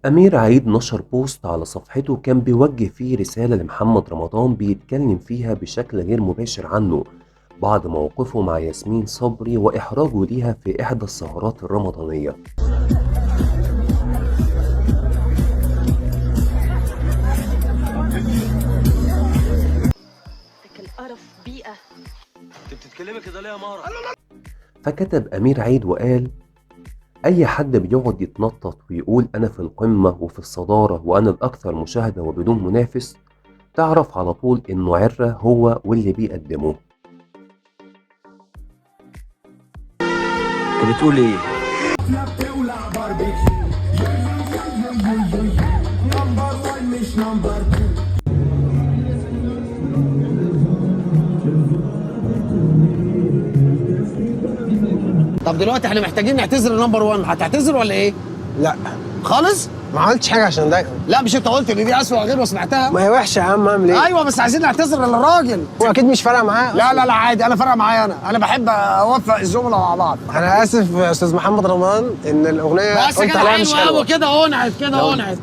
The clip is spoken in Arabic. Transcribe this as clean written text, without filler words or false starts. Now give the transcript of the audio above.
أمير عيد نشر بوست على صفحته كان بيوجه فيه رسالة لمحمد رمضان بيتكلم فيها بشكل غير مباشر عنه بعد موقفه مع ياسمين صبري وإحراجه ليها في إحدى السهرات الرمضانية. القرف بيئة. انت بتتكلمي كده ليه يا مارا؟ فكتب أمير عيد وقال: أي حد بيقعد يتنطط ويقول أنا في القمة وفي الصدارة وأنا الأكثر مشاهدة وبدون منافس، تعرف على طول إنه عرة هو واللي بيقدمه. انت بتقول ايه؟ طب دلوقتي احنا محتاجين نعتذر لنمبر 1، هتعتذر ولا ايه؟ لا، خالص؟ ما عملتش حاجه عشان اضايقك. لا مش انت قلت ان دي اسوء غير وسمعتها؟ ما هي وحشه يا عم، اعمل ايه؟ ايوه بس عايزين نعتذر للراجل. هو اكيد مش فارقه معاه. لا لا لا عادي، انا فارقه معايا، انا بحب اوفق الزملاء مع بعض. انا اسف يا استاذ محمد رمضان ان الاغنيه بس قلت كده عليها مش حلو حلوه. قوي كده، قنعت كده قنعت.